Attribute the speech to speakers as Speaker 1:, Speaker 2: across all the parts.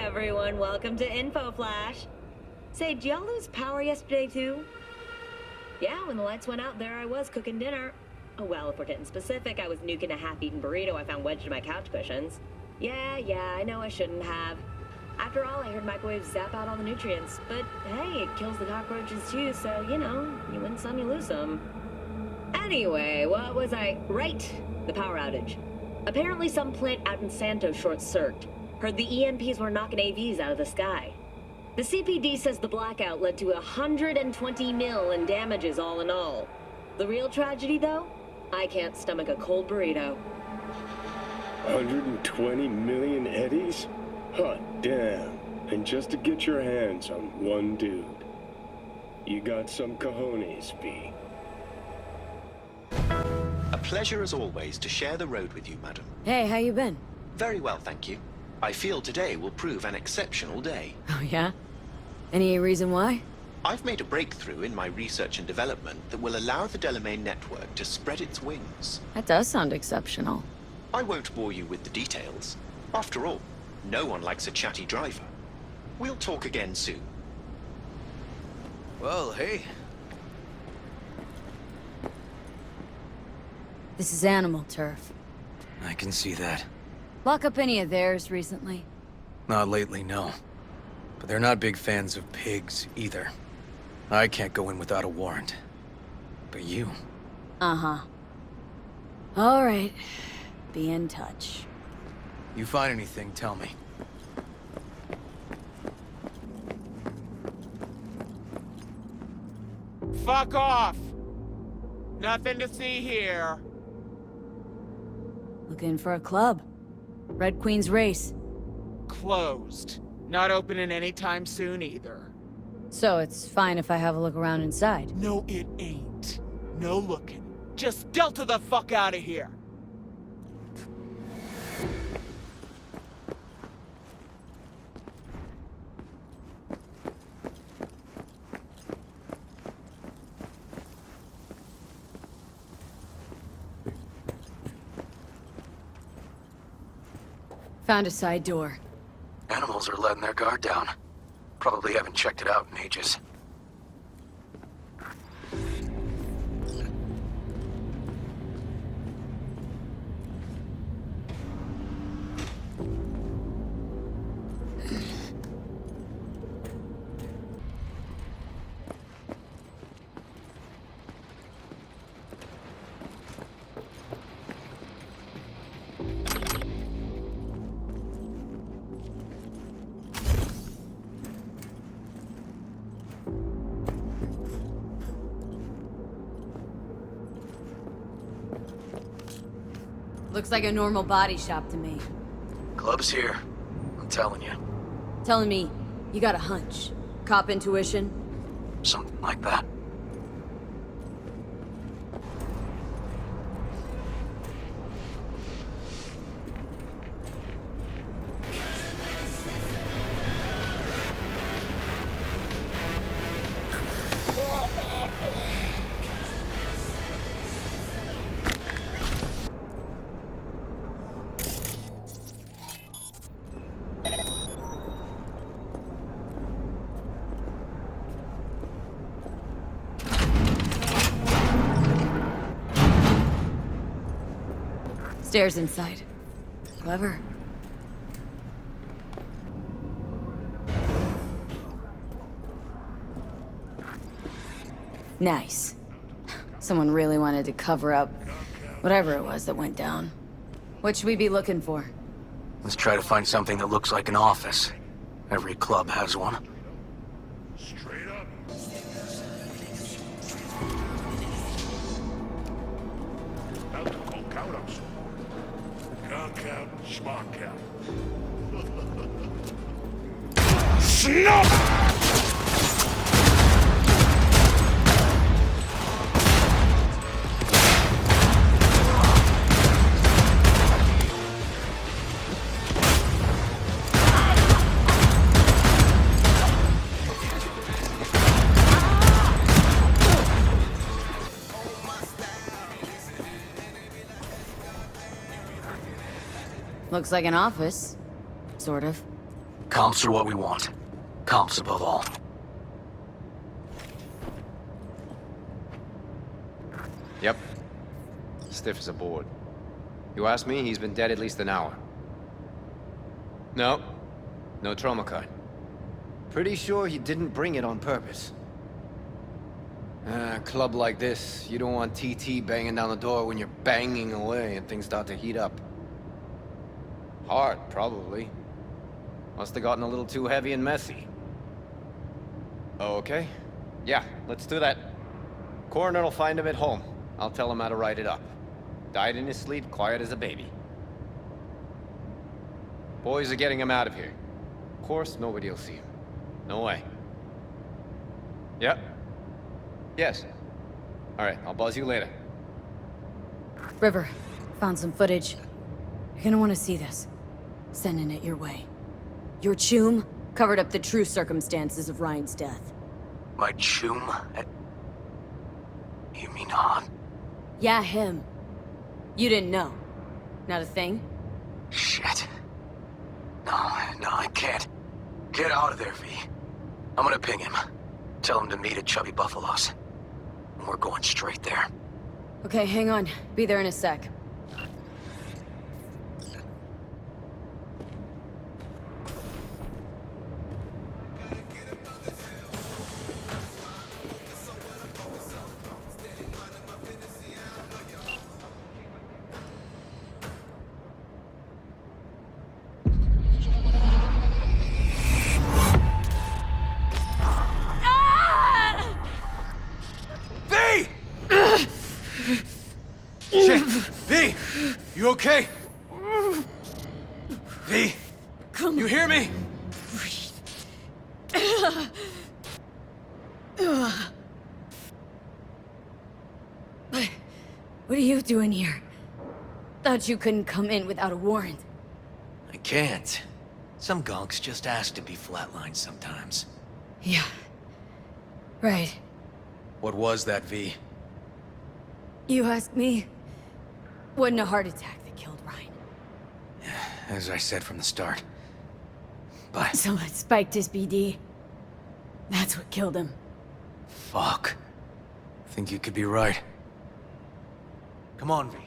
Speaker 1: everyone, welcome to Info Flash. Say, did y'all lose power yesterday too? Yeah, when the lights went out, there I was cooking dinner. Oh well, if we're getting specific, I was nuking a half-eaten burrito I found wedged in my couch cushions. Yeah, I know I shouldn't have. After all, I heard microwaves zap out all the nutrients. But hey, it kills the cockroaches too, so, you know, you win some, you lose some. Anyway, what was I... Right, the power outage. Apparently some plant out in Santos short-circuited. Heard the EMPs were knocking AVs out of the sky. The CPD says the blackout led to 120 mil in damages all in all. The real tragedy, though? I can't stomach a cold burrito.
Speaker 2: 120 million eddies? Hot damn. And just to get your hands on one dude. You got some cojones, B.
Speaker 3: A pleasure as always to share the road with you, madam.
Speaker 4: Hey, how you been?
Speaker 3: Very well, thank you. I feel today will prove an exceptional day.
Speaker 4: Oh, yeah? Any reason why?
Speaker 3: I've made a breakthrough in my research and development that will allow the Delamain network to spread its wings.
Speaker 4: That does sound exceptional.
Speaker 3: I won't bore you with the details. After all, no one likes a chatty driver. We'll talk again soon.
Speaker 5: Well, hey.
Speaker 4: This is animal turf.
Speaker 5: I can see that.
Speaker 4: Lock up any of theirs recently?
Speaker 5: Not lately, no. But they're not big fans of pigs, either. I can't go in without a warrant. But you...
Speaker 4: Uh-huh. All right. Be in touch.
Speaker 5: You find anything, tell me.
Speaker 6: Fuck off! Nothing to see here.
Speaker 4: Looking for a club. Red Queen's Race.
Speaker 6: Closed. Not opening anytime soon either.
Speaker 4: So it's fine if I have a look around inside.
Speaker 6: No, it ain't. No looking. Just Delta the fuck out of here.
Speaker 4: Found a side door.
Speaker 5: Animals are letting their guard down. Probably haven't checked it out in ages.
Speaker 4: Looks like a normal body shop to me.
Speaker 5: Club's here. I'm telling you.
Speaker 4: Telling me you got a hunch. Cop intuition?
Speaker 5: Something like that.
Speaker 4: Stairs inside. Clever. Nice. Someone really wanted to cover up whatever it was that went down. What should we be looking for?
Speaker 5: Let's try to find something that looks like an office. Every club has one.
Speaker 2: Straight up. About to call count up some more. Count, schmuck count. Snuff!
Speaker 4: Looks like an office. Sort of.
Speaker 5: Comps are what we want. Comps above all.
Speaker 7: Yep. Stiff as a board. You ask me, he's been dead at least an hour. No. No trauma card. Pretty sure he didn't bring it on purpose. A club like this, you don't want TT banging down the door when you're banging away and things start to heat up. Hard, probably. Must have gotten a little too heavy and messy. Okay. Yeah, let's do that. Coroner will find him at home. I'll tell him how to write it up. Died in his sleep, quiet as a baby. Boys are getting him out of here. Of course, nobody will see him. No way. Yep. Yes. Alright, I'll buzz you later.
Speaker 4: River, found some footage. You're gonna want to see this. Sending it your way. Your chum covered up the true circumstances of Ryan's death.
Speaker 5: My chum? You mean Han?
Speaker 4: Yeah, him. You didn't know. Not a thing?
Speaker 5: Shit. No, I can't. Get out of there, V. I'm gonna ping him. Tell him to meet at Chubby Buffalo's. We're going straight there.
Speaker 4: Okay, hang on. Be there in a sec.
Speaker 5: Shit! V! You okay? V! You hear me?
Speaker 4: What are you doing here? Thought you couldn't come in without a warrant.
Speaker 5: I can't. Some gonks just ask to be flatlined sometimes.
Speaker 4: Yeah. Right.
Speaker 5: What was that, V?
Speaker 4: You ask me? Wasn't a heart attack that killed Ryan.
Speaker 5: As I said from the start. But...
Speaker 4: Someone spiked his BD. That's what killed him.
Speaker 5: fuck. I think you could be right. Come on, V.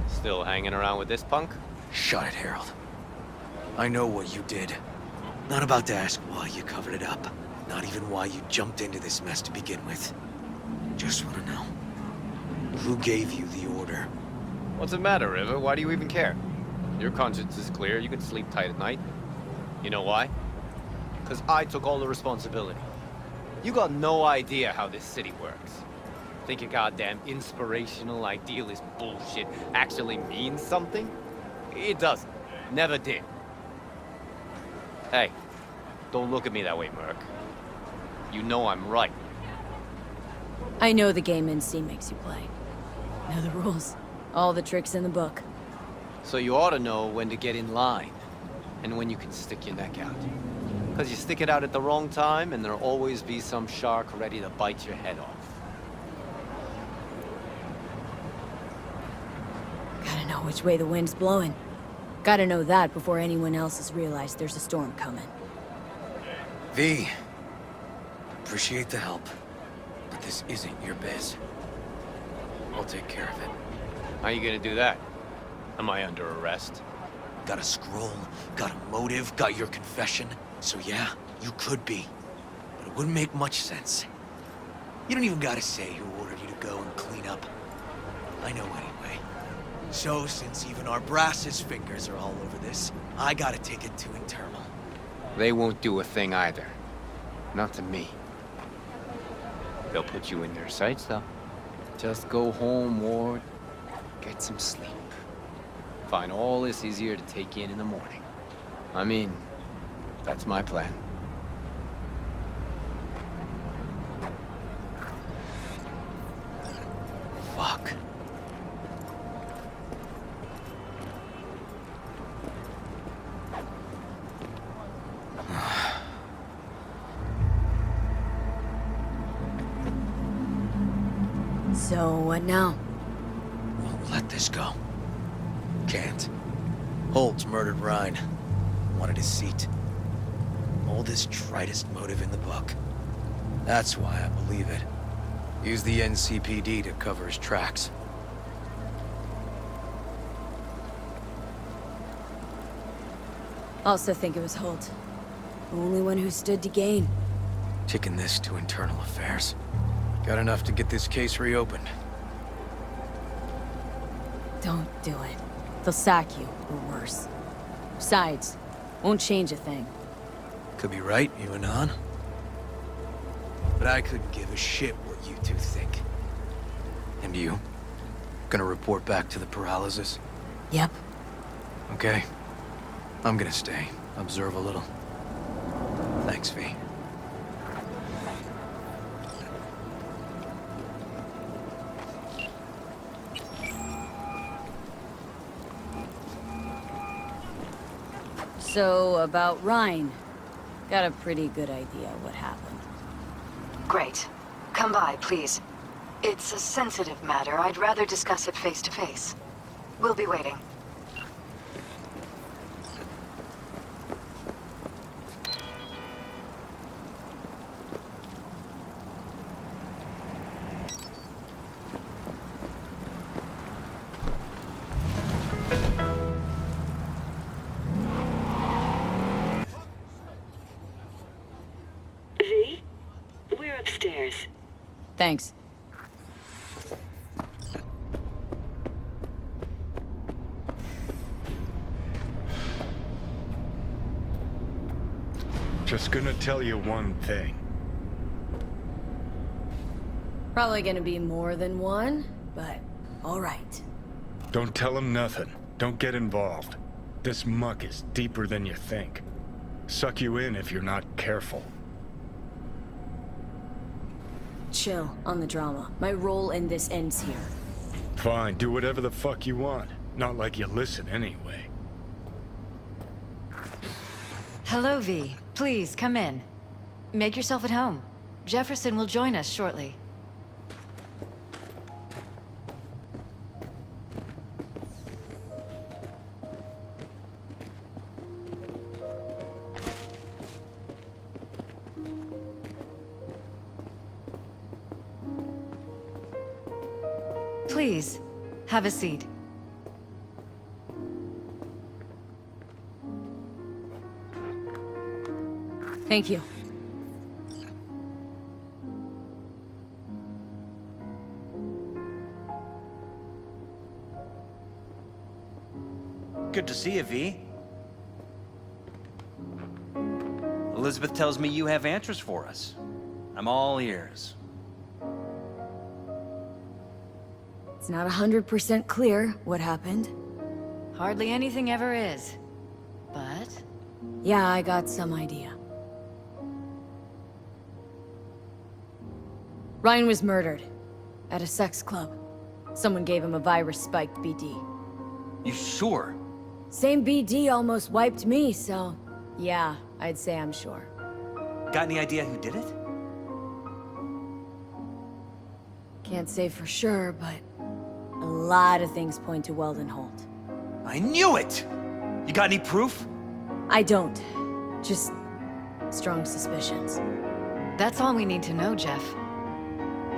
Speaker 7: Still hanging around with this punk?
Speaker 5: Shut it, Harold. I know what you did. Not about to ask why you covered it up. Not even why you jumped into this mess to begin with. Just want to know. Who gave you the order?
Speaker 7: What's the matter, River? Why do you even care? Your conscience is clear. You can sleep tight at night. You know why? Because I took all the responsibility. You got no idea how this city works. Think your goddamn inspirational, idealist bullshit actually means something? It doesn't. Never did. Hey, don't look at me that way, Merc. You know I'm right.
Speaker 4: I know the game NC makes you play. Know the rules. All the tricks in the book.
Speaker 7: So you ought to know when to get in line, and when you can stick your neck out. Because you stick it out at the wrong time, and there'll always be some shark ready to bite your head off.
Speaker 4: Gotta know which way the wind's blowing. Gotta know that before anyone else has realized there's a storm coming.
Speaker 5: V. Appreciate the help. But this isn't your biz. I'll take care of it.
Speaker 7: How you gonna do that? Am I under arrest?
Speaker 5: Got a scroll, got a motive, got your confession. So yeah, you could be. But it wouldn't make much sense. You don't even gotta say who ordered you to go and clean up. I know anyway. So, since even our brass's fingers are all over this, I gotta take it to internal.
Speaker 7: They won't do a thing either. Not to me. They'll put you in their sights, though. Just go home, Ward. Get some sleep. Find all this easier to take in the morning. I mean, that's my plan.
Speaker 5: Fuck.
Speaker 4: So, what now?
Speaker 5: Won't let this go. Can't. Holt's murdered Rhine. Wanted his seat. Oldest, tritest motive in the book. That's why I believe it. Use the NCPD to cover his tracks.
Speaker 4: Also think it was Holt. The only one who stood to gain.
Speaker 5: Kicking this to internal affairs. Got enough to get this case reopened.
Speaker 4: Don't do it. They'll sack you, or worse. Besides, won't change a thing.
Speaker 5: Could be right, you and An. But I couldn't give a shit what you two think. And you? Gonna report back to the paralysis?
Speaker 4: Yep.
Speaker 5: Okay. I'm gonna stay. Observe a little. Thanks, V.
Speaker 4: So, about Rhine. Got a pretty good idea what happened.
Speaker 8: Great. Come by, please. It's a sensitive matter. I'd rather discuss it face to face. We'll be waiting.
Speaker 9: V? We're upstairs.
Speaker 4: Thanks.
Speaker 2: Just gonna tell you one thing.
Speaker 4: Probably gonna be more than one, but alright.
Speaker 2: Don't tell him nothing. Don't get involved. This muck is deeper than you think. Suck you in if you're not careful.
Speaker 4: Chill on the drama. My role in this ends here.
Speaker 2: Fine, do whatever the fuck you want. Not like you listen anyway.
Speaker 10: Hello, V. Please, come in. Make yourself at home. Jefferson will join us shortly. Please, have a seat.
Speaker 4: Thank you.
Speaker 11: Good to see you, V. Elizabeth tells me you have answers for us. I'm all ears.
Speaker 4: It's not 100% clear what happened.
Speaker 10: Hardly anything ever is. But...
Speaker 4: Yeah, I got some idea. Ryan was murdered. At a sex club. Someone gave him a virus-spiked BD.
Speaker 11: You sure?
Speaker 4: Same BD almost wiped me, so... Yeah, I'd say I'm sure.
Speaker 11: Got any idea who did it?
Speaker 4: Can't say for sure, but... a lot of things point to Weldon Holt.
Speaker 11: I knew it! You got any proof?
Speaker 4: I don't. Just... strong suspicions.
Speaker 10: that's all we need to know, Jeff.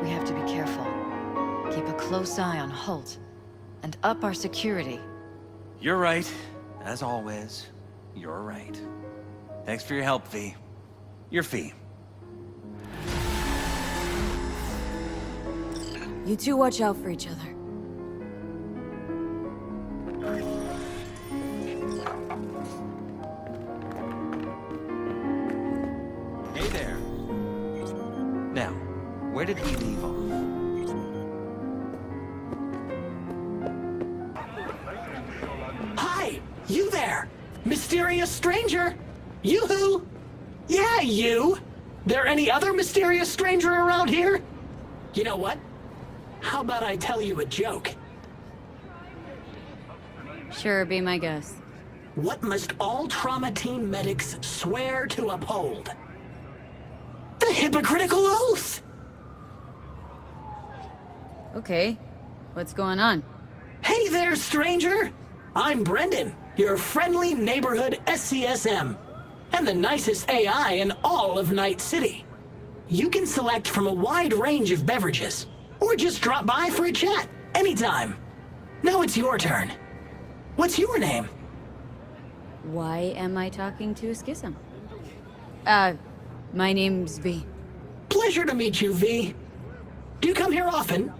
Speaker 10: We have to be careful. Keep a close eye on Holt. And up our security.
Speaker 11: You're right. As always, you're right. Thanks for your help, V. Your fee.
Speaker 4: You two watch out for each other.
Speaker 11: Hey there. Now, where did we leave off?
Speaker 6: Hi! You there! Mysterious stranger! Yoo-hoo! Yeah, you! There any other mysterious stranger around here? You know what? How about I tell you a joke?
Speaker 4: Sure, be my guest.
Speaker 6: What must all trauma team medics swear to uphold? The Hippocratical Oath!
Speaker 4: Okay. What's going on?
Speaker 6: Hey there, stranger! I'm Brendan, your friendly neighborhood SCSM, and the nicest AI in all of Night City. You can select from a wide range of beverages, or just drop by for a chat, anytime. Now it's your turn. What's your name?
Speaker 4: Why am I talking to a schism? My name's V.
Speaker 6: Pleasure to meet you, V. Do you come here often?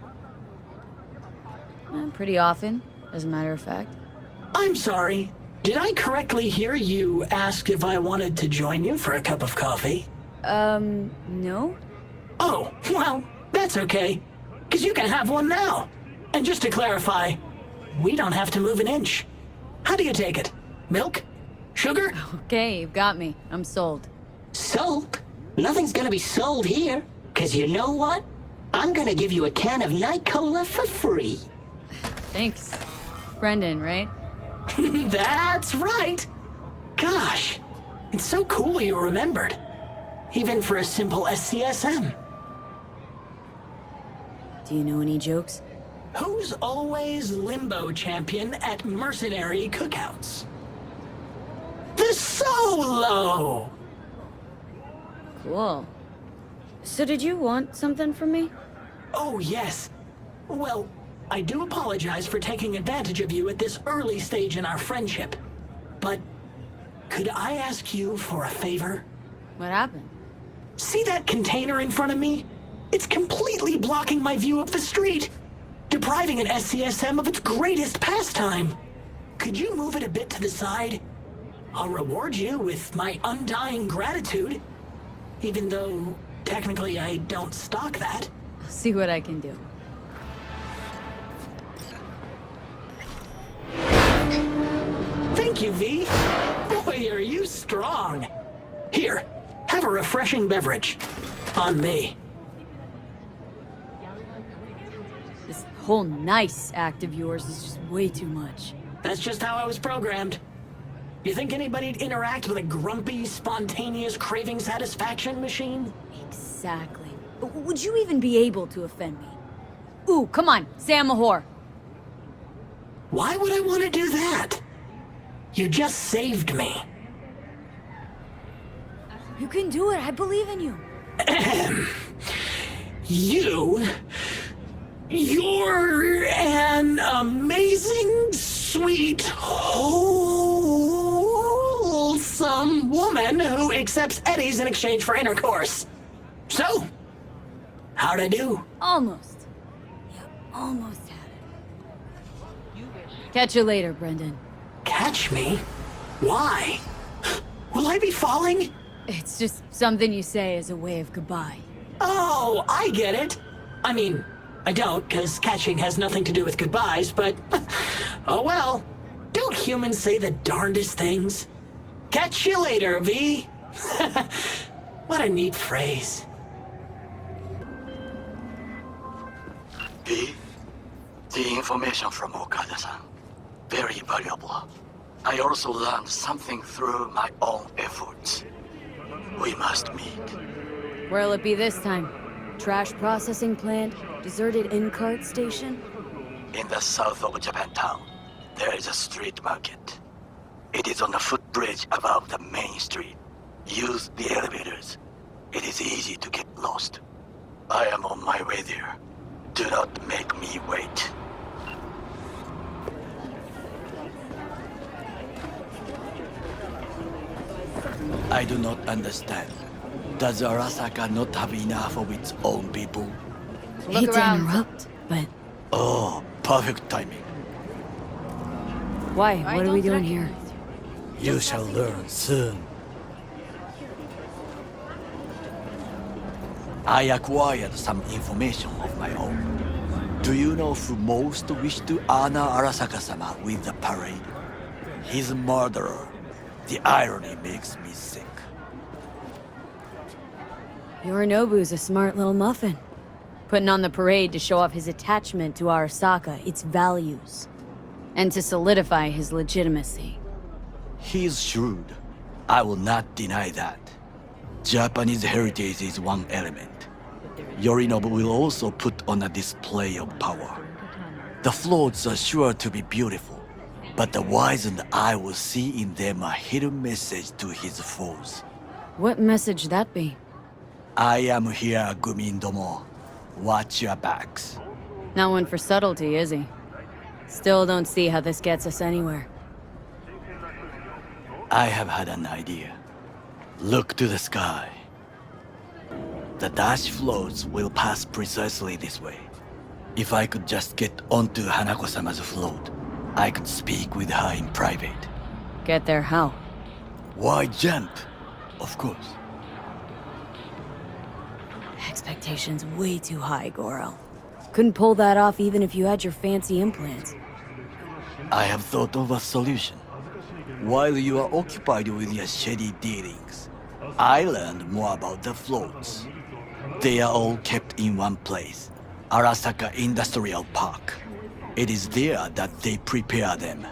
Speaker 4: Pretty often, as a matter of fact.
Speaker 6: I'm sorry. Did I correctly hear you ask if I wanted to join you for a cup of coffee?
Speaker 4: No?
Speaker 6: Oh, well, that's okay. 'Cause you can have one now. And just to clarify, we don't have to move an inch. How do you take it? Milk? Sugar?
Speaker 4: Okay, you've got me. I'm sold.
Speaker 12: Sold? Nothing's gonna be sold here. 'Cause you know what? I'm gonna give you a can of Night Cola for free.
Speaker 4: Thanks. Brendan, right?
Speaker 6: That's right. Gosh, it's so cool you remembered. Even for a simple SCSM.
Speaker 4: Do you know any jokes?
Speaker 6: Who's always limbo champion at mercenary cookouts? The Solo!
Speaker 4: Cool. So did you want something from me?
Speaker 6: Oh, yes. Well, I do apologize for taking advantage of you at this early stage in our friendship. But could I ask you for a favor?
Speaker 4: What happened?
Speaker 6: See that container in front of me? It's completely blocking my view of the street, depriving an SCSM of its greatest pastime. Could you move it a bit to the side? I'll reward you with my undying gratitude, even though technically I don't stock that.
Speaker 4: I'll see what I can do.
Speaker 6: Thank you, V. Boy, are you strong. Here, have a refreshing beverage. On me.
Speaker 4: This whole nice act of yours is just way too much.
Speaker 6: That's just how I was programmed. You think anybody'd interact with a grumpy, spontaneous craving satisfaction machine?
Speaker 4: Exactly. Would you even be able to offend me? Ooh, come on, say I'm a whore.
Speaker 6: Why would I want to do that? You just saved me.
Speaker 4: You can do it, I believe in you.
Speaker 6: You're an amazing, sweet, wholesome woman who accepts eddies in exchange for intercourse. So, how'd I do?
Speaker 4: Almost. You almost had it. Catch you later, Brendan.
Speaker 6: Catch me? Why? Will I be falling?
Speaker 4: It's just something you say as a way of goodbye.
Speaker 6: Oh, I get it. I mean, I don't, because catching has nothing to do with goodbyes, but... oh well. Don't humans say the darndest things? Catch you later, V. What a neat phrase.
Speaker 13: V, the information from Okada-san, very valuable. I also learned something through my own efforts. We must meet.
Speaker 4: Where'll it be this time? Trash processing plant? Deserted in-cart station?
Speaker 13: In the south of Japantown, there is a street market. It is on a footbridge above the main street. Use the elevators. It is easy to get lost. I am on my way there. Do not make me wait.
Speaker 11: I do not understand. Does Arasaka not have enough of its own people?
Speaker 4: Hate to interrupt, but...
Speaker 11: Oh, perfect timing.
Speaker 4: Why? What are we doing here?
Speaker 11: You shall learn soon. I acquired some information of my own. Do you know who most wished to honor Arasaka-sama with the parade? His murderer. The irony makes me sick.
Speaker 4: Yorinobu's a smart little muffin. Putting on the parade to show off his attachment to Arasaka, its values. And to solidify his legitimacy.
Speaker 11: He's shrewd. I will not deny that. Japanese heritage is one element. Yorinobu will also put on a display of power. The floats are sure to be beautiful, but the wizened eye will see in them a hidden message to his foes.
Speaker 4: What message that be?
Speaker 11: I am here, Gumindomo. Watch your backs.
Speaker 4: Not one for subtlety, is he? Still don't see how this gets us anywhere.
Speaker 11: I have had an idea. Look to the sky. The dash floats will pass precisely this way. If I could just get onto Hanako-sama's float, I could speak with her in private.
Speaker 4: Get there how?
Speaker 11: Why jump? Of course.
Speaker 4: Expectations way too high, Goro. Couldn't pull that off even if you had your fancy implants.
Speaker 11: I have thought of a solution. While you are occupied with your shady dealings, I learned more about the floats. They are all kept in one place, Arasaka Industrial Park. It is there that they prepare them.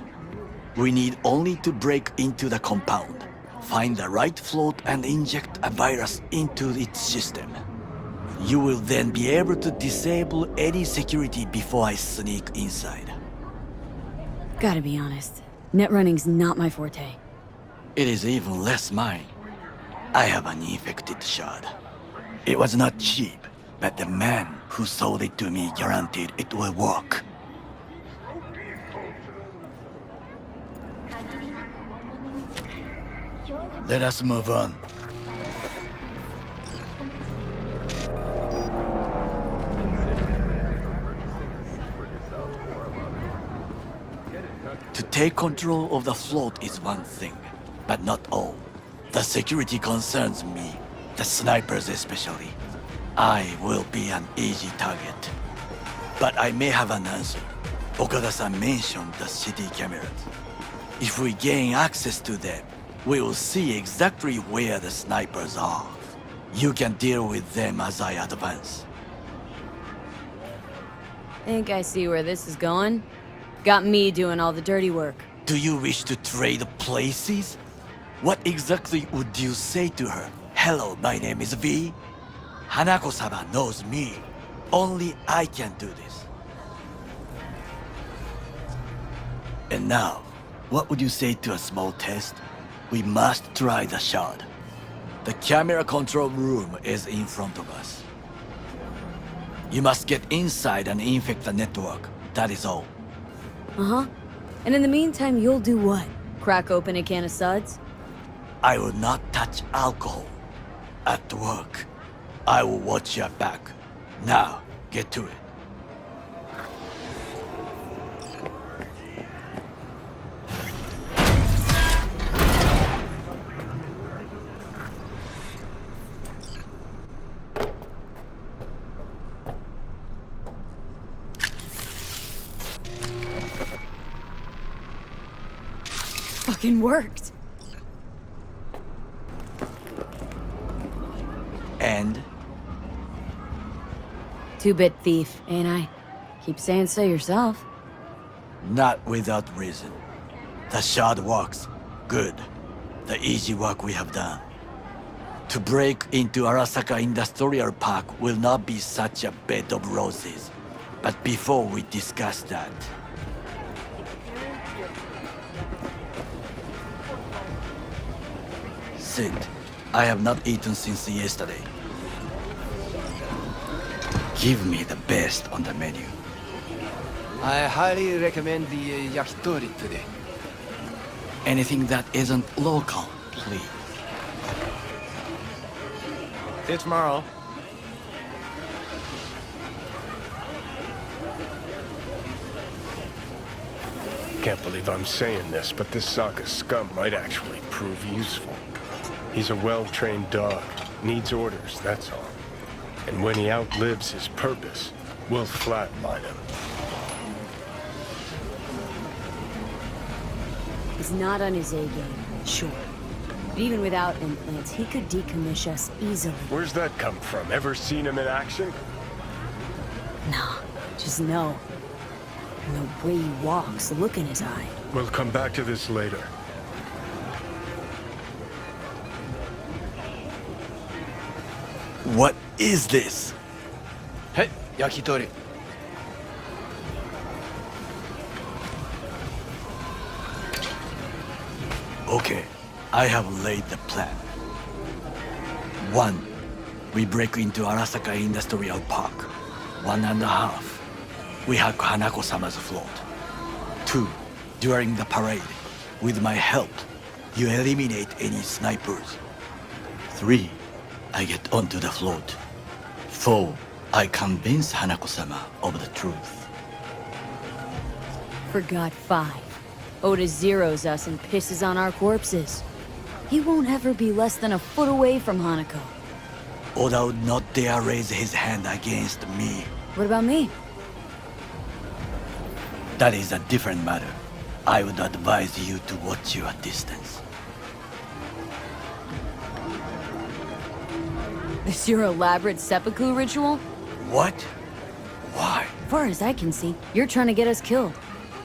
Speaker 11: We need only to break into the compound, find the right float and inject a virus into its system. You will then be able to disable any security before I sneak inside.
Speaker 4: Gotta be honest, net running's not my forte.
Speaker 11: It is even less mine. I have an infected shard. It was not cheap, but the man who sold it to me guaranteed it will work. Let us move on. To take control of the float is one thing, but not all. The security concerns me, the snipers especially. I will be an easy target. But I may have an answer. Okada-san mentioned the city cameras. If we gain access to them, we will see exactly where the snipers are. You can deal with them as I advance.
Speaker 4: Think I see where this is going? Got me doing all the dirty work.
Speaker 11: Do you wish to trade places? What exactly would you say to her? Hello, my name is V. Hanako-sama knows me. Only I can do this. And now, what would you say to a small test? We must try the shard. The camera control room is in front of us. You must get inside and infect the network. That is all.
Speaker 4: Uh-huh. And in the meantime, you'll do what? Crack open a can of suds?
Speaker 11: I will not touch alcohol. At work, I will watch your back. Now, get to it.
Speaker 4: Fucking worked.
Speaker 11: And?
Speaker 4: Two-bit thief, ain't I? Keep saying so yourself.
Speaker 11: Not without reason. The shard works. Good. The easy work we have done. To break into Arasaka Industrial Park will not be such a bed of roses. But before we discuss that... Sit. I have not eaten since yesterday. Give me the best on the menu.
Speaker 14: I highly recommend the yakitori today.
Speaker 11: Anything that isn't local, please.
Speaker 7: See you tomorrow.
Speaker 2: Can't believe I'm saying this, but this Sokka scum might actually prove useful. He's a well-trained dog. Needs orders, that's all. And when he outlives his purpose, we'll flatline him.
Speaker 4: He's not on his A-game, sure. But even without implants, he could decommission us easily.
Speaker 2: Where's that come from? Ever seen him in action?
Speaker 4: No, just no. And the way he walks, the look in his eye.
Speaker 2: We'll come back to this later.
Speaker 11: What is this?
Speaker 14: Hey, yakitori.
Speaker 11: Okay, I have laid the plan. 1. We break into Arasaka Industrial Park. 1.5. We hack Hanako-sama's float. 2. During the parade, with my help, you eliminate any snipers. 3. I get onto the float. 4. I convince Hanako-sama of the truth.
Speaker 4: Forgot 5. Oda zeroes us and pisses on our corpses. He won't ever be less than a foot away from Hanako.
Speaker 11: Oda would not dare raise his hand against me.
Speaker 4: What about me?
Speaker 11: That is a different matter. I would advise you to watch your distance.
Speaker 4: This your elaborate seppuku ritual?
Speaker 11: What? Why?
Speaker 4: Far as I can see, you're trying to get us killed.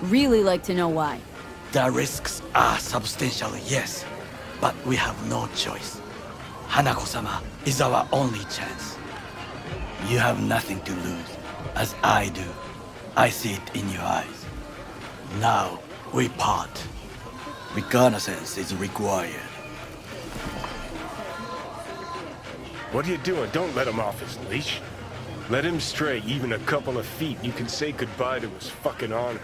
Speaker 4: Really like to know why.
Speaker 11: The risks are substantial, yes, but we have no choice. Hanako-sama is our only chance. You have nothing to lose, as I do. I see it in your eyes. Now, we part. Reconnaissance is required.
Speaker 2: What are you doing? Don't let him off his leash. Let him stray even a couple of feet. You can say goodbye to his fucking honor.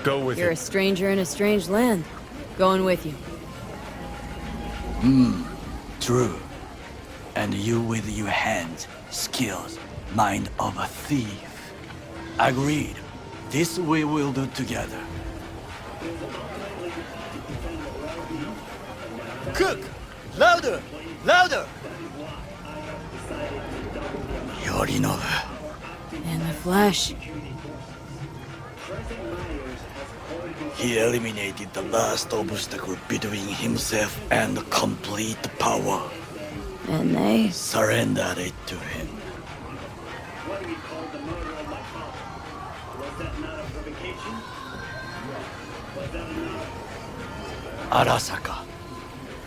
Speaker 2: Go with
Speaker 4: You're
Speaker 2: him.
Speaker 4: a stranger in a strange land. Going with you.
Speaker 11: True. And you with your hands, skills, mind of a thief. Agreed. This we will do together.
Speaker 5: Cook! Louder! Louder!
Speaker 11: Yorinobu.
Speaker 4: In the flesh.
Speaker 11: He eliminated the last obstacle between himself and complete power.
Speaker 4: And they?
Speaker 11: Surrendered it to him. Arasaka,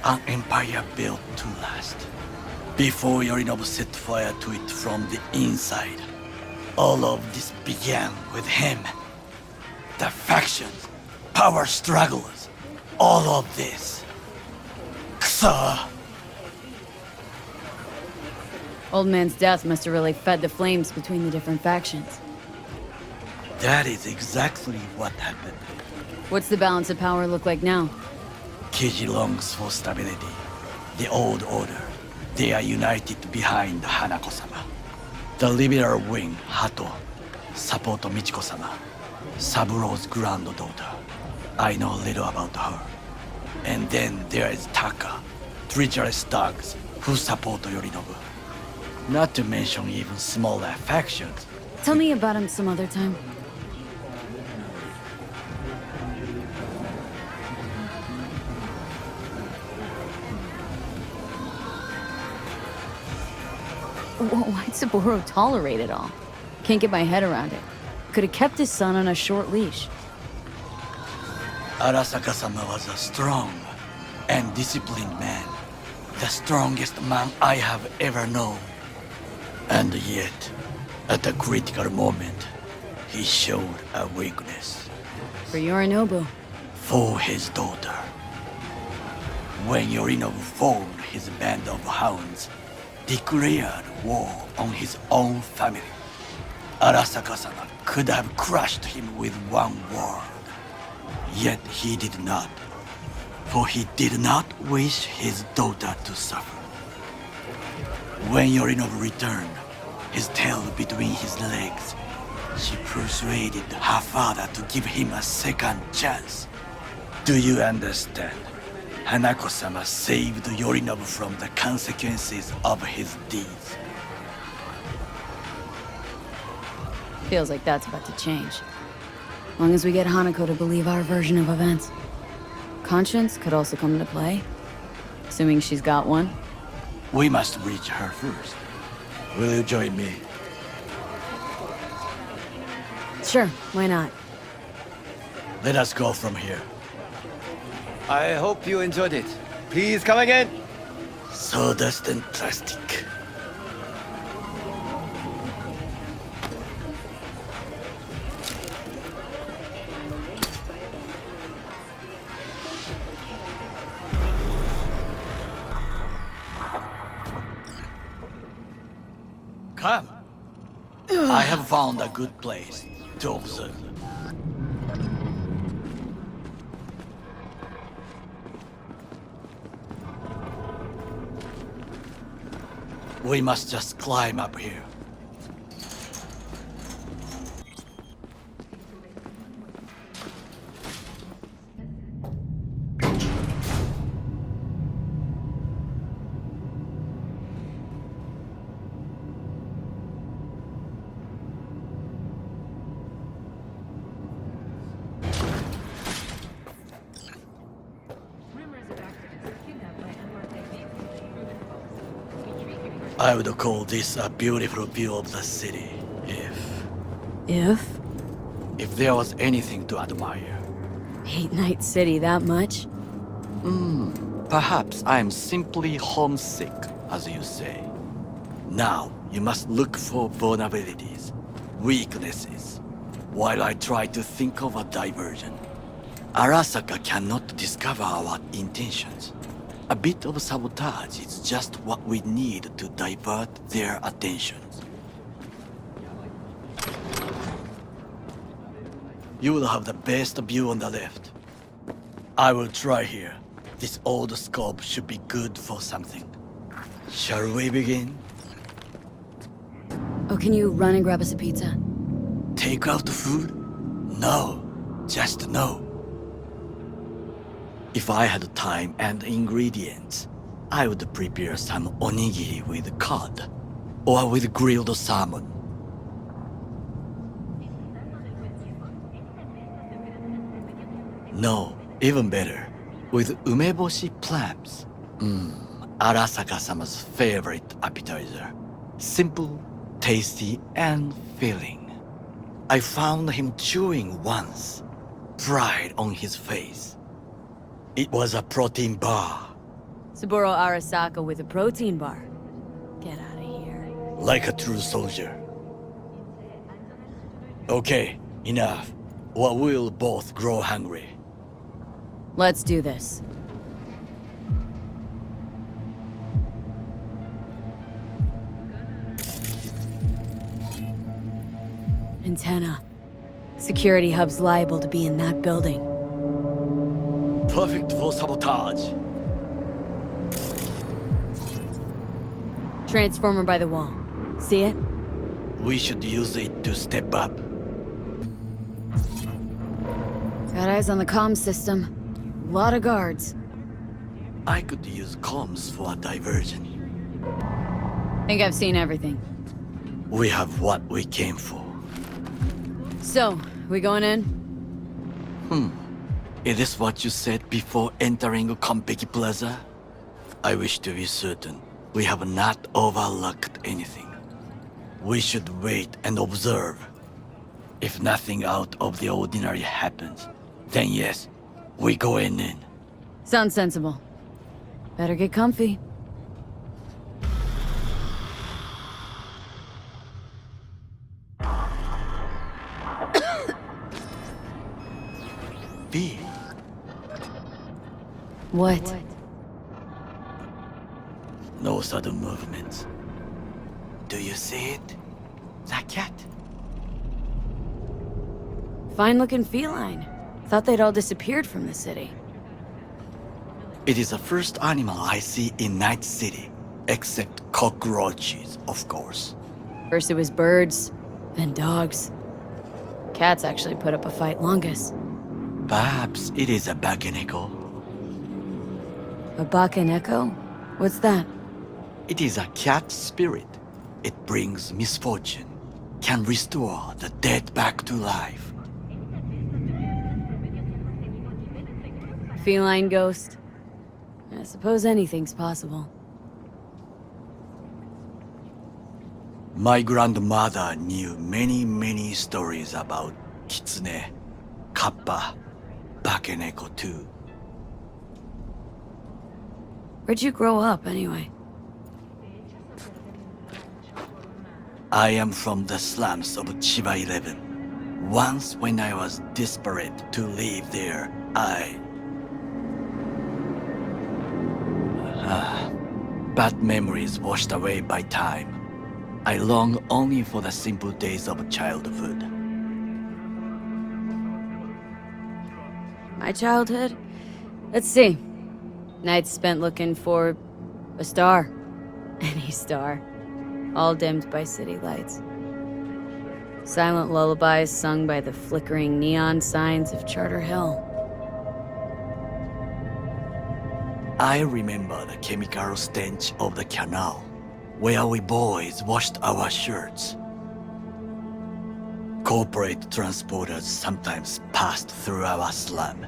Speaker 11: an empire built to last. Before Yorinobu set fire to it from the inside, all of this began with him. The factions, power struggles, all of this. Kusa!
Speaker 4: Old man's death must have really fed the flames between the different factions.
Speaker 11: That is exactly what happened.
Speaker 4: What's the balance of power look like now?
Speaker 11: Kiji longs for stability. The old order. They are united behind Hanako-sama. The liberal wing, Hato, support Michiko-sama, Saburo's granddaughter. I know little about her. And then there is Taka, treacherous dogs who support Yorinobu. Not to mention even smaller factions.
Speaker 4: Tell me about him some other time. Why'd Saburo tolerate it all? Can't get my head around it. Could have kept his son on a short leash.
Speaker 11: Arasaka-sama was a strong and disciplined man. The strongest man I have ever known. And yet, at a critical moment, he showed a weakness.
Speaker 4: For Yorinobu.
Speaker 11: For his daughter. When Yorinobu formed his band of hounds, declared war on his own family, Arasaka-sama could have crushed him with one word. Yet he did not, for he did not wish his daughter to suffer. When Yorinobu returned, his tail between his legs, she persuaded her father to give him a second chance. Do you understand? Hanako-sama saved Yorinobu from the consequences of his deeds.
Speaker 4: Feels like that's about to change. Long as we get Hanako to believe our version of events. Conscience could also come into play. Assuming she's got one.
Speaker 11: We must reach her first. Will you join me?
Speaker 4: Sure, why not?
Speaker 11: Let us go from here.
Speaker 14: I hope you enjoyed it. Please come again.
Speaker 11: Sawdust and plastic. have found a good place to observe. We must just climb up here. I would call this a beautiful view of the city, if there was anything to admire.
Speaker 4: Hate Night City that much?
Speaker 11: Perhaps I am simply homesick, as you say. Now, you must look for vulnerabilities, weaknesses, while I try to think of a diversion. Arasaka cannot discover our intentions. A bit of sabotage is just what we need to divert their attentions. You will have the best view on the left. I will try here. This old scope should be good for something. Shall we begin?
Speaker 4: Oh, can you run and grab us a pizza?
Speaker 11: Take out the food? No. Just no. If I had time and ingredients, I would prepare some onigiri with cod, or with grilled salmon. No, even better, with umeboshi clams. Arasaka-sama's favorite appetizer. Simple, tasty, and filling. I found him chewing once, pride on his face. It was a protein bar.
Speaker 4: Saburo Arasaka with a protein bar. Get out of here.
Speaker 11: Like a true soldier. Okay, enough. Or we'll both grow hungry.
Speaker 4: Let's do this. Antenna. Security hub's liable to be in that building.
Speaker 11: Perfect for sabotage.
Speaker 4: Transformer by the wall. See it?
Speaker 11: We should use it to step up.
Speaker 4: Got eyes on the comm system. Lot of guards.
Speaker 11: I could use comms for a diversion.
Speaker 4: Think I've seen everything.
Speaker 11: We have what we came for.
Speaker 4: So, we going in?
Speaker 11: Is this what you said before entering Konpeki Plaza? I wish to be certain we have not overlooked anything. We should wait and observe. If nothing out of the ordinary happens, then yes, we go in.
Speaker 4: Sounds sensible. Better get comfy.
Speaker 11: B.
Speaker 4: What?
Speaker 11: No sudden movements. Do you see it? That cat?
Speaker 4: Fine-looking feline. Thought they'd all disappeared from the city.
Speaker 11: It is the first animal I see in Night City, except cockroaches, of course.
Speaker 4: First it was birds, then dogs. Cats actually put up a fight longest.
Speaker 11: Perhaps it is a bakeneko.
Speaker 4: A bakeneko? What's that?
Speaker 11: It is a cat spirit. It brings misfortune, can restore the dead back to life.
Speaker 4: Feline ghost? I suppose anything's possible.
Speaker 11: My grandmother knew many stories about kitsune, kappa, bakeneko too.
Speaker 4: Where'd you grow up, anyway?
Speaker 11: I am from the slums of Chiba 11. Once when I was desperate to live there, bad memories washed away by time. I long only for the simple days of childhood.
Speaker 4: My childhood? Let's see. Nights spent looking for a star. Any star. All dimmed by city lights. Silent lullabies sung by the flickering neon signs of Charter Hill.
Speaker 11: I remember the chemical stench of the canal, where we boys washed our shirts. Corporate transporters sometimes passed through our slum.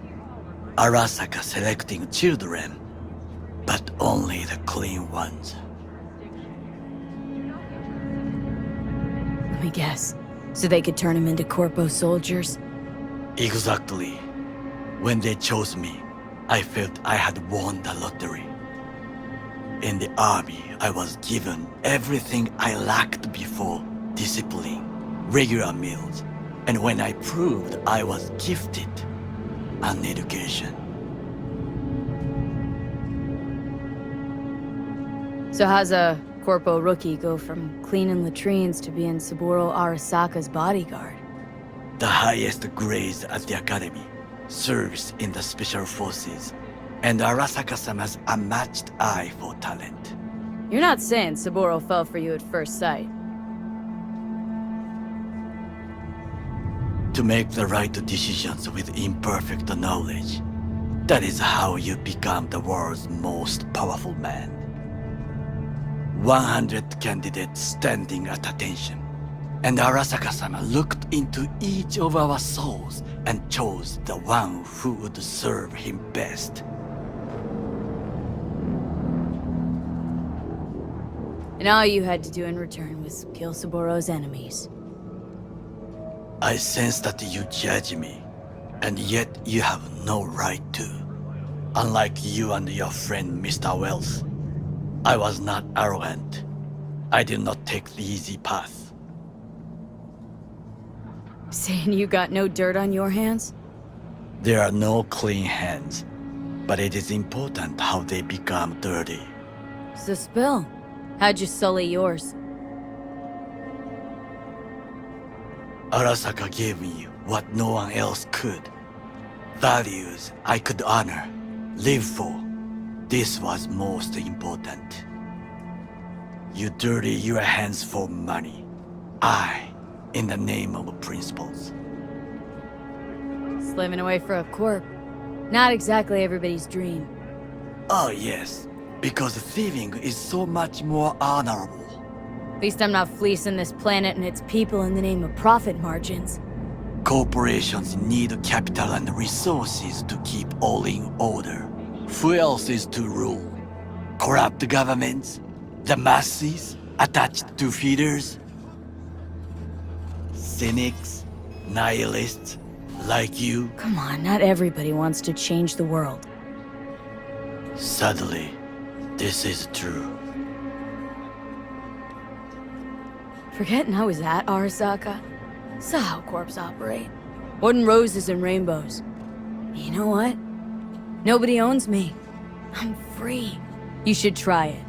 Speaker 11: Arasaka selecting children, but only the clean ones.
Speaker 4: Let me guess. So they could turn him into Corpo soldiers?
Speaker 11: Exactly. When they chose me, I felt I had won the lottery. In the army, I was given everything I lacked before: discipline, regular meals, and when I proved I was gifted, an education.
Speaker 4: So how's a Corpo rookie go from cleaning latrines to being Saburo Arasaka's bodyguard?
Speaker 11: The highest grades at the academy, service in the special forces, and Arasaka-sama's unmatched eye for talent.
Speaker 4: You're not saying Saburo fell for you at first sight.
Speaker 11: To make the right decisions with imperfect knowledge, that is how you become the world's most powerful man. 100 candidates standing at attention, and Arasaka-sama looked into each of our souls and chose the one who would serve him best.
Speaker 4: And all you had to do in return was kill Saburo's enemies.
Speaker 11: I sense that you judge me, and yet you have no right to. Unlike you and your friend Mr. Wells, I was not arrogant. I did not take the easy path.
Speaker 4: Saying you got no dirt on your hands?
Speaker 11: There are no clean hands, but it is important how they become dirty.
Speaker 4: So spill. How'd you sully yours?
Speaker 11: Arasaka gave me what no one else could. Values I could honor, live for. This was most important. You dirty your hands for money. I, in the name of principles.
Speaker 4: Slaving away for a corp. Not exactly everybody's dream.
Speaker 11: Oh yes, because thieving is so much more honorable.
Speaker 4: At least I'm not fleecing this planet and its people in the name of profit margins.
Speaker 11: Corporations need capital and resources to keep all in order. Who else is to rule? Corrupt governments? The masses? Attached to feeders? Cynics? Nihilists? Like you?
Speaker 4: Come on, not everybody wants to change the world.
Speaker 11: Sadly, this is true.
Speaker 4: Forgetting I was at Arasaka? Saw how corps operate. Wasn't roses and rainbows. You know what? Nobody owns me. I'm free. You should try it.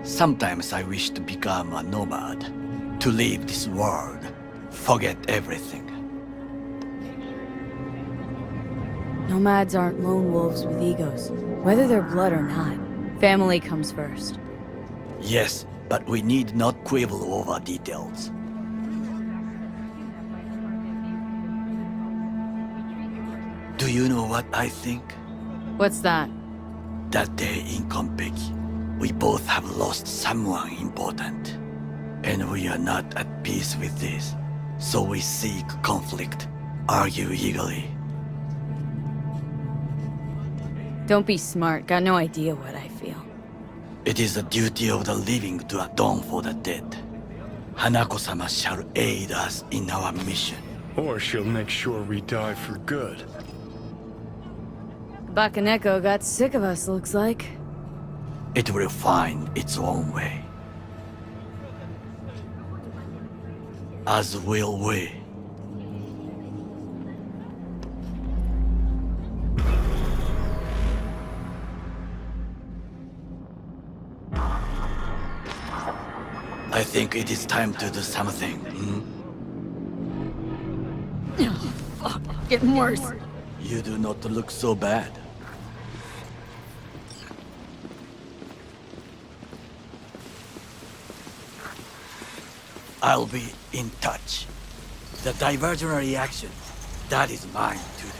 Speaker 11: Sometimes I wish to become a nomad, to leave this world, forget everything.
Speaker 4: Nomads aren't lone wolves with egos, whether they're blood or not. Family comes first.
Speaker 11: Yes, but we need not quibble over details. Do you know what I think?
Speaker 4: What's that?
Speaker 11: That day in Konpeki, we both have lost someone important. And we are not at peace with this. So we seek conflict, argue eagerly.
Speaker 4: Don't be smart, got no idea what I feel.
Speaker 11: It is the duty of the living to atone for the dead. Hanako-sama shall aid us in our mission.
Speaker 2: Or she'll make sure we die for good.
Speaker 4: Bakaneko got sick of us, looks like.
Speaker 11: It will find its own way. As will we. I think it is time to do something.
Speaker 4: Oh, fuck. Getting worse.
Speaker 11: You do not look so bad. I'll be in touch. The diversionary reaction, that is mine to do.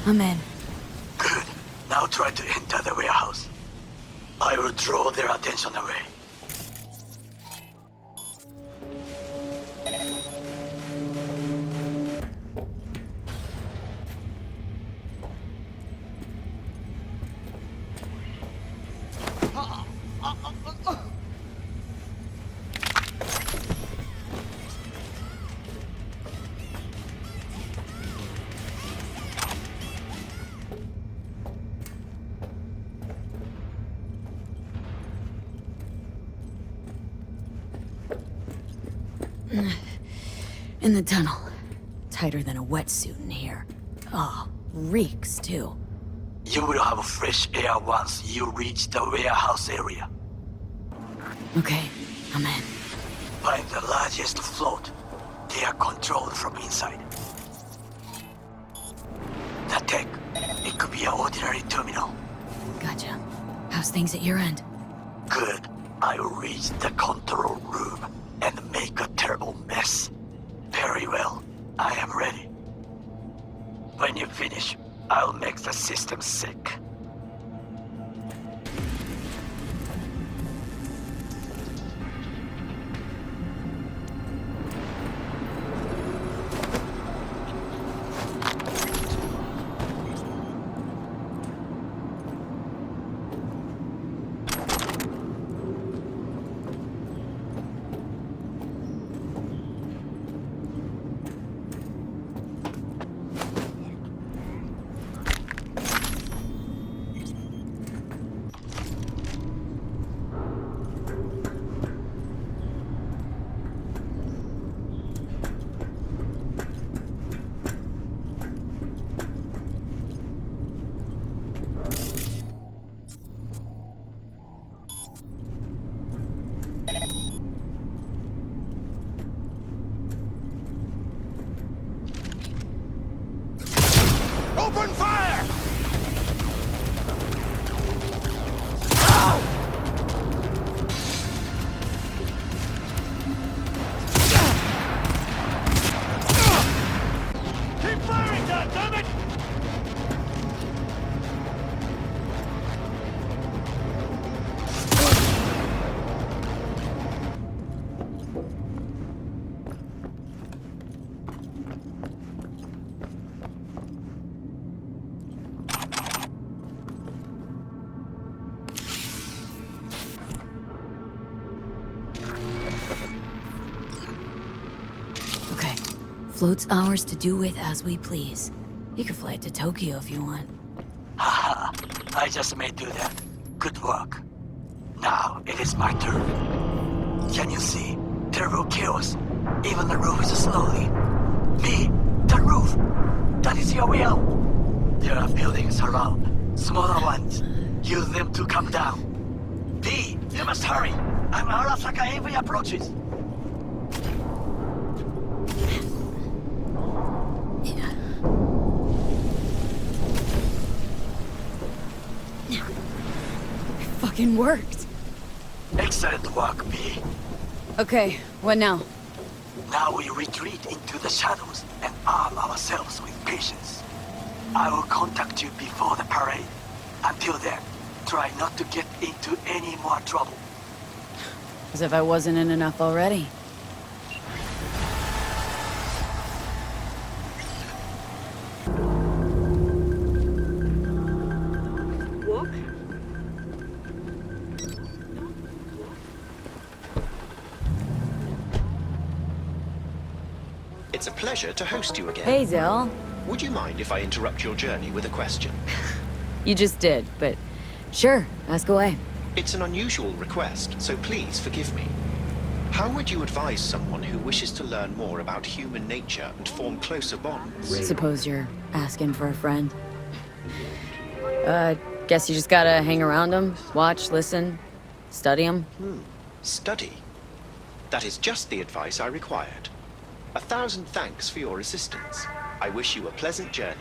Speaker 4: I'm in.
Speaker 13: Good. Now try to enter the warehouse. I will draw their attention away.
Speaker 4: In the tunnel. Tighter than a wetsuit in here. Oh, reeks too.
Speaker 13: You will have fresh air once you reach the warehouse area.
Speaker 4: Okay, I'm in.
Speaker 13: Find the largest float. They are controlled from inside. The tech, it could be an ordinary terminal.
Speaker 4: Gotcha. How's things at your end?
Speaker 13: Good. I will reach the control room and make a terrible mess. Very well. I am ready. When you finish, I'll make the system sick.
Speaker 2: Open fire! Keep firing, goddammit!
Speaker 4: Okay. Float's ours to do with as we please. You can fly it to Tokyo if you want.
Speaker 13: Haha, I just may do that. Good work. Now it is my turn. Can you see? Terrible chaos. Even the roof is slowly. B, the roof! That is your will! There are buildings around. Smaller ones. Use them to come down. B, you must hurry! I'm Arasaka AV approaches!
Speaker 4: Fucking worked.
Speaker 13: Excellent work, B.
Speaker 4: Okay, what now?
Speaker 13: Now we retreat into the shadows and arm ourselves with patience. I will contact you before the parade. Until then, try not to get into any more trouble.
Speaker 4: As if I wasn't in enough already.
Speaker 9: Walk?
Speaker 3: It's a pleasure to host you again.
Speaker 4: Hey, Zell.
Speaker 3: Would you mind if I interrupt your journey with a question?
Speaker 4: You just did, but sure, ask away.
Speaker 3: It's an unusual request, so please forgive me. How would you advise someone who wishes to learn more about human nature and form closer bonds?
Speaker 4: Suppose you're asking for a friend. Guess you just gotta hang around them, watch, listen, study them.
Speaker 3: Study? That is just the advice I required. 1,000 thanks for your assistance. I wish you a pleasant journey.